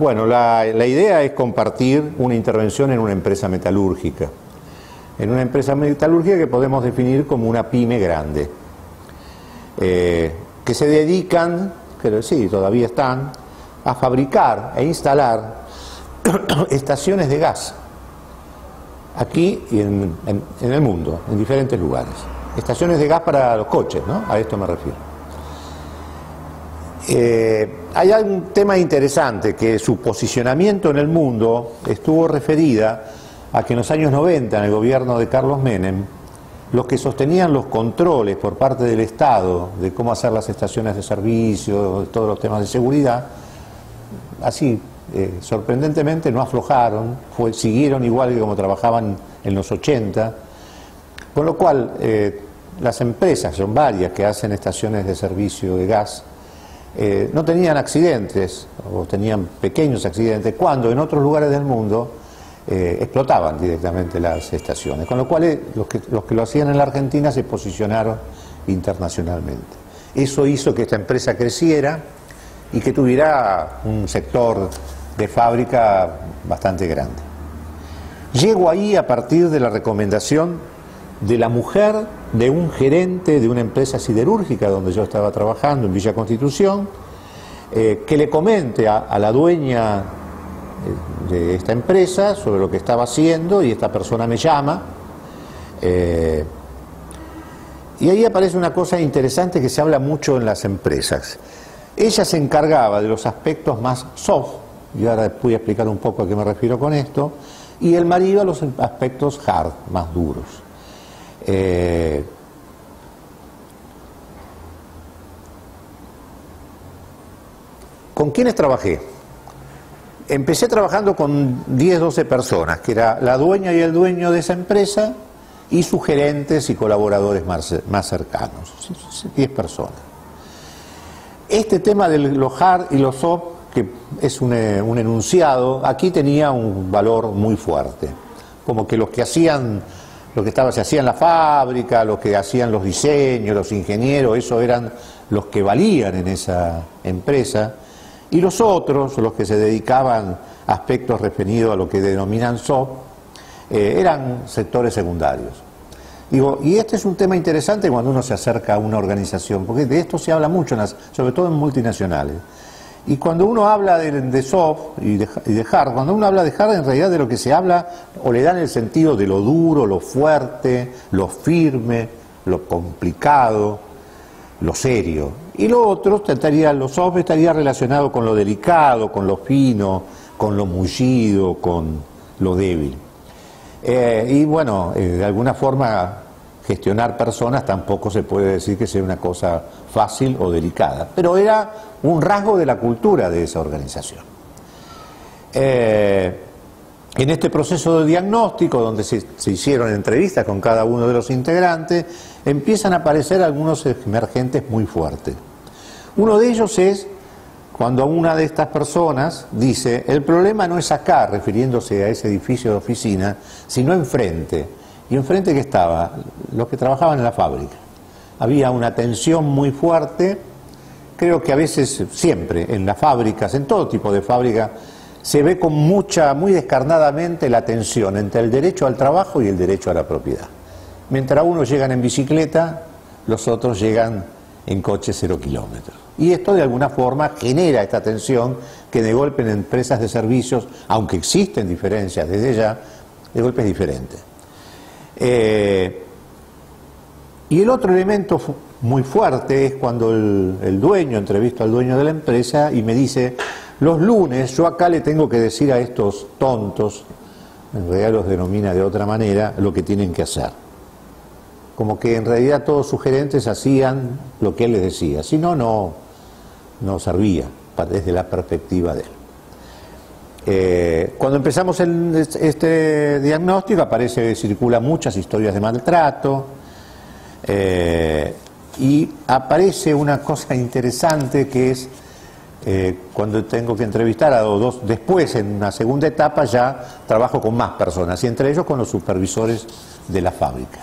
Bueno, la idea es compartir una intervención en una empresa metalúrgica. En una empresa metalúrgica que podemos definir como una pyme grande. Que se dedican, que sí, todavía están, a fabricar e instalar estaciones de gas. Aquí y en el mundo, en diferentes lugares. Estaciones de gas para los coches, ¿no? A esto me refiero. Hay un tema interesante, que su posicionamiento en el mundo estuvo referida a que en los años 90, en el gobierno de Carlos Menem, los que sostenían los controles por parte del Estado de cómo hacer las estaciones de servicio, de todos los temas de seguridad, así, sorprendentemente no aflojaron, siguieron igual que como trabajaban en los 80, con lo cual las empresas, son varias que hacen estaciones de servicio de gas, no tenían accidentes o tenían pequeños accidentes, cuando en otros lugares del mundo explotaban directamente las estaciones, con lo cual los que lo hacían en la Argentina se posicionaron internacionalmente. Eso hizo que esta empresa creciera y que tuviera un sector de fábrica bastante grande. Llego ahí a partir de la recomendación de la mujer de un gerente de una empresa siderúrgica donde yo estaba trabajando en Villa Constitución, que le comente a la dueña de esta empresa sobre lo que estaba haciendo, y esta persona me llama, y ahí aparece una cosa interesante que se habla mucho en las empresas. Ella se encargaba de los aspectos más soft, y ahora voy a explicar un poco a qué me refiero con esto, y el marido a los aspectos hard, más duros. ¿Con quiénes trabajé? Empecé trabajando con 10, 12 personas, que era la dueña y el dueño de esa empresa y sus gerentes y colaboradores más cercanos, 10 personas. Este tema de los hard y los soft, que es un enunciado, aquí tenía un valor muy fuerte, como que los que hacían, se hacía en la fábrica, los que hacían los diseños, los ingenieros, esos eran los que valían en esa empresa, y los otros, los que se dedicaban a aspectos referidos a lo que denominan soft, eran sectores secundarios. Digo, y este es un tema interesante cuando uno se acerca a una organización, porque de esto se habla mucho, sobre todo en multinacionales. Y cuando uno habla de soft y de hard, cuando uno habla de hard, en realidad de lo que se habla, o le dan el sentido de lo duro, lo fuerte, lo firme, lo complicado, lo serio. Y lo otro, lo soft estaría relacionado con lo delicado, con lo fino, con lo mullido, con lo débil. Y bueno, de alguna forma gestionar personas tampoco se puede decir que sea una cosa fácil o delicada, pero era un rasgo de la cultura de esa organización. En este proceso de diagnóstico, donde se hicieron entrevistas con cada uno de los integrantes, empiezan a aparecer algunos emergentes muy fuertes. Uno de ellos es cuando una de estas personas dice: el problema no es acá, refiriéndose a ese edificio de oficina, sino enfrente. Y enfrente, que estaba los que trabajaban en la fábrica. Había una tensión muy fuerte. Creo que a veces, siempre, en las fábricas, en todo tipo de fábrica, se ve con muy descarnadamente la tensión entre el derecho al trabajo y el derecho a la propiedad. Mientras unos llegan en bicicleta, los otros llegan en coche 0 kilómetros. Y esto de alguna forma genera esta tensión que de golpe en empresas de servicios, aunque existen diferencias desde ya, de golpe es diferente. Y el otro elemento muy fuerte es cuando el dueño, entrevisto al dueño de la empresa y me dice: los lunes yo acá le tengo que decir a estos tontos, en realidad los denomina de otra manera, lo que tienen que hacer. Como que en realidad todos sus gerentes hacían lo que él les decía, si no, no servía desde la perspectiva de él. Cuando empezamos este diagnóstico circulan muchas historias de maltrato, y aparece una cosa interesante que es cuando tengo que entrevistar a dos, después en una segunda etapa ya trabajo con más personas, y entre ellos con los supervisores de la fábrica.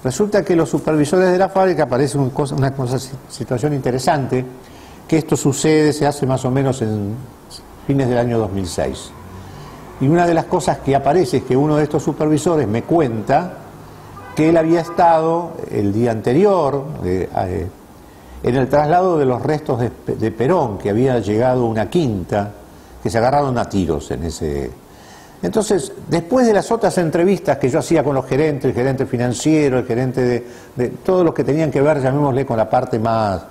Resulta que los supervisores de la fábrica aparece situación interesante, que esto sucede, se hace más o menos fines del año 2006. Y una de las cosas que aparece es que uno de estos supervisores me cuenta que él había estado el día anterior en el traslado de los restos de Perón, que había llegado una quinta, que se agarraron a tiros en ese... Entonces, después de las otras entrevistas que yo hacía con los gerentes, el gerente financiero, el gerente de todos los que tenían que ver, llamémosle, con la parte más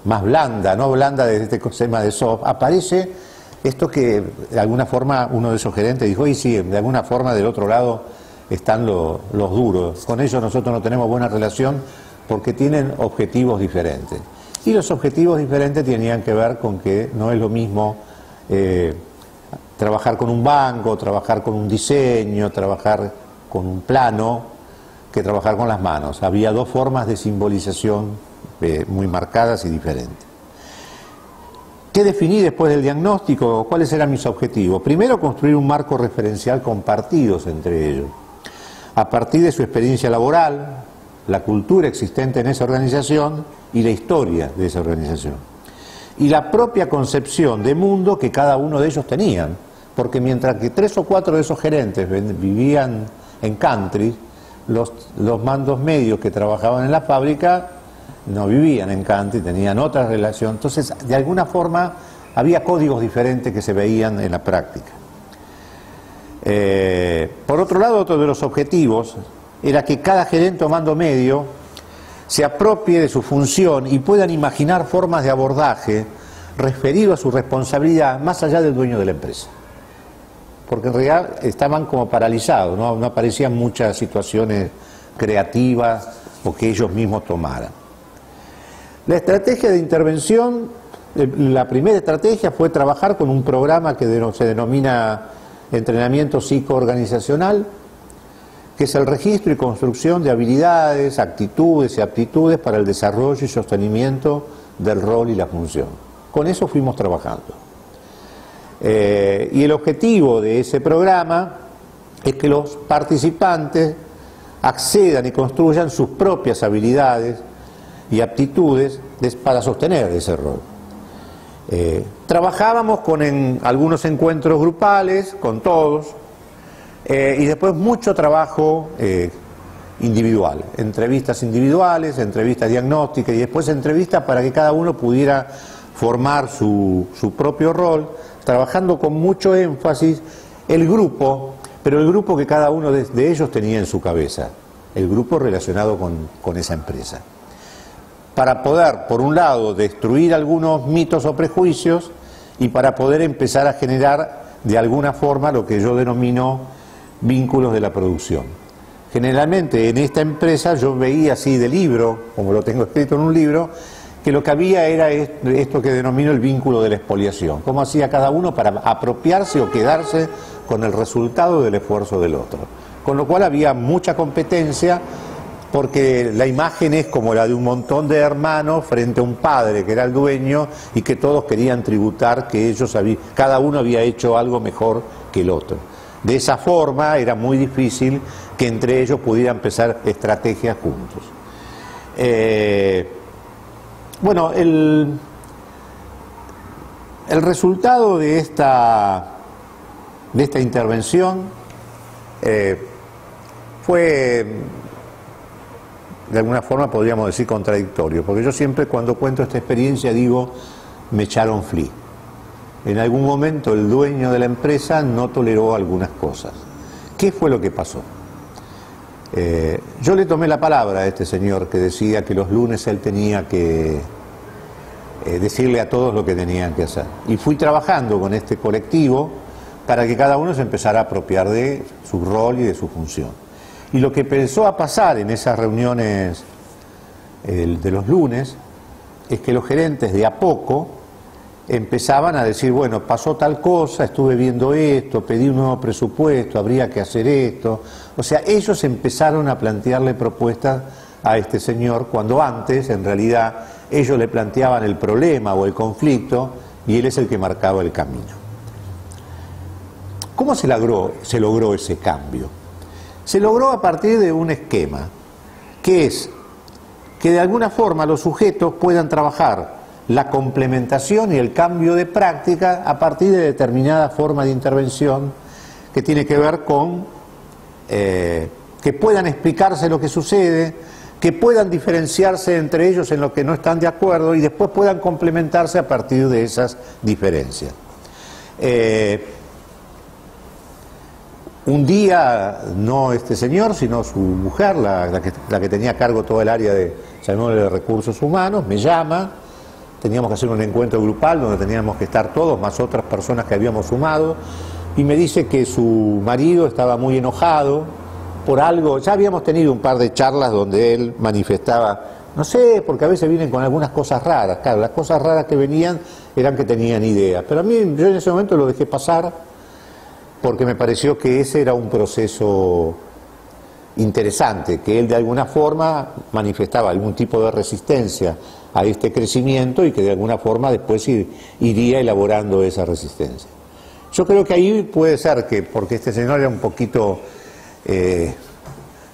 más blanda, no blanda de este tema de soft, aparece esto que de alguna forma uno de esos gerentes dijo, y sí, de alguna forma del otro lado están los duros, con ellos nosotros no tenemos buena relación porque tienen objetivos diferentes. Y los objetivos diferentes tenían que ver con que no es lo mismo trabajar con un banco, trabajar con un diseño, trabajar con un plano, que trabajar con las manos. Había dos formas de simbolización muy marcadas y diferentes. ¿Qué definí después del diagnóstico? ¿Cuáles eran mis objetivos? Primero, construir un marco referencial compartidos entre ellos. A partir de su experiencia laboral, la cultura existente en esa organización y la historia de esa organización. Y la propia concepción de mundo que cada uno de ellos tenían. Porque mientras que 3 o 4 de esos gerentes vivían en country, los mandos medios que trabajaban en la fábrica no vivían en country, tenían otra relación. Entonces, de alguna forma, había códigos diferentes que se veían en la práctica. Por otro lado, otro de los objetivos era que cada gerente o mando medio se apropie de su función y puedan imaginar formas de abordaje referido a su responsabilidad más allá del dueño de la empresa. Porque en realidad estaban como paralizados, no aparecían muchas situaciones creativas o que ellos mismos tomaran. La estrategia de intervención, la primera estrategia fue trabajar con un programa que se denomina entrenamiento psicoorganizacional, que es el registro y construcción de habilidades, actitudes y aptitudes para el desarrollo y sostenimiento del rol y la función. Con eso fuimos trabajando. Y el objetivo de ese programa es que los participantes accedan y construyan sus propias habilidades y aptitudes para sostener ese rol. Trabajábamos con algunos encuentros grupales, con todos, y después mucho trabajo individual, entrevistas individuales, entrevistas diagnósticas y después entrevistas para que cada uno pudiera formar su propio rol, trabajando con mucho énfasis el grupo, pero el grupo que cada uno de ellos tenía en su cabeza, el grupo relacionado con esa empresa. Para poder, por un lado, destruir algunos mitos o prejuicios y para poder empezar a generar de alguna forma lo que yo denomino vínculos de la producción. Generalmente en esta empresa yo veía así de libro, como lo tengo escrito en un libro, que lo que había era esto que denomino el vínculo de la expoliación, cómo hacía cada uno para apropiarse o quedarse con el resultado del esfuerzo del otro. Con lo cual había mucha competencia, porque la imagen es como la de un montón de hermanos frente a un padre que era el dueño y que todos querían tributar que cada uno había hecho algo mejor que el otro. De esa forma era muy difícil que entre ellos pudieran empezar estrategias juntos. Bueno, el resultado de esta intervención fue, de alguna forma podríamos decir, contradictorio, porque yo siempre cuando cuento esta experiencia digo, me echaron flea. En algún momento el dueño de la empresa no toleró algunas cosas. ¿Qué fue lo que pasó? Yo le tomé la palabra a este señor que decía que los lunes él tenía que decirle a todos lo que tenían que hacer. Y fui trabajando con este colectivo para que cada uno se empezara a apropiar de su rol y de su función. Y lo que empezó a pasar en esas reuniones de los lunes es que los gerentes de a poco empezaban a decir, bueno, pasó tal cosa, estuve viendo esto, pedí un nuevo presupuesto, habría que hacer esto. O sea, ellos empezaron a plantearle propuestas a este señor, cuando antes, en realidad, ellos le planteaban el problema o el conflicto y él es el que marcaba el camino. ¿Cómo se logró ese cambio? Se logró a partir de un esquema, que es que de alguna forma los sujetos puedan trabajar la complementación y el cambio de práctica a partir de determinada forma de intervención que tiene que ver con que puedan explicarse lo que sucede, que puedan diferenciarse entre ellos en lo que no están de acuerdo y después puedan complementarse a partir de esas diferencias. Un día, no este señor, sino su mujer, la que tenía a cargo todo el área de recursos humanos, me llama. Teníamos que hacer un encuentro grupal donde teníamos que estar todos, más otras personas que habíamos sumado, y me dice que su marido estaba muy enojado por algo. Ya habíamos tenido un par de charlas donde él manifestaba, no sé, porque a veces vienen con algunas cosas raras. Claro, las cosas raras que venían eran que tenían ideas, pero a mí, yo en ese momento lo dejé pasar porque me pareció que ese era un proceso interesante, que él de alguna forma manifestaba algún tipo de resistencia a este crecimiento y que de alguna forma después iría elaborando esa resistencia. Yo creo que ahí puede ser que, porque este señor era un poquito,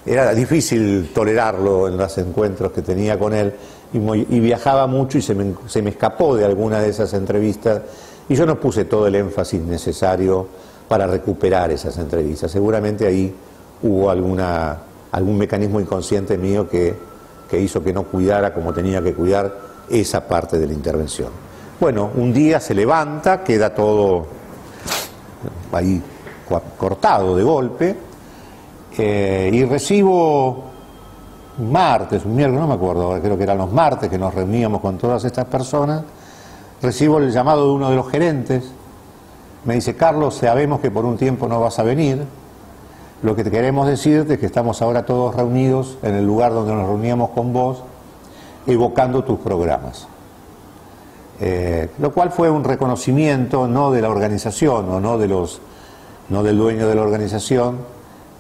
era difícil tolerarlo en los encuentros que tenía con él, y viajaba mucho y se me escapó de alguna de esas entrevistas, y yo no puse todo el énfasis necesario para recuperar esas entrevistas. Seguramente ahí hubo algún mecanismo inconsciente mío que hizo que no cuidara como tenía que cuidar esa parte de la intervención. Bueno, un día se levanta, queda todo ahí cortado de golpe, y recibo un martes, un miércoles, no me acuerdo, creo que eran los martes que nos reuníamos con todas estas personas, recibo el llamado de uno de los gerentes. Me dice: Carlos, sabemos que por un tiempo no vas a venir. Lo que te queremos decirte es que estamos ahora todos reunidos en el lugar donde nos reuníamos con vos, evocando tus programas. Lo cual fue un reconocimiento no de la organización o no del dueño de la organización,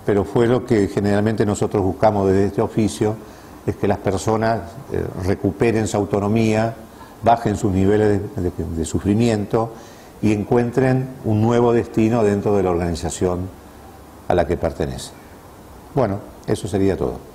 pero fue lo que generalmente nosotros buscamos desde este oficio, es que las personas recuperen su autonomía, bajen sus niveles de sufrimiento y encuentren un nuevo destino dentro de la organización a la que pertenecen. Bueno, eso sería todo.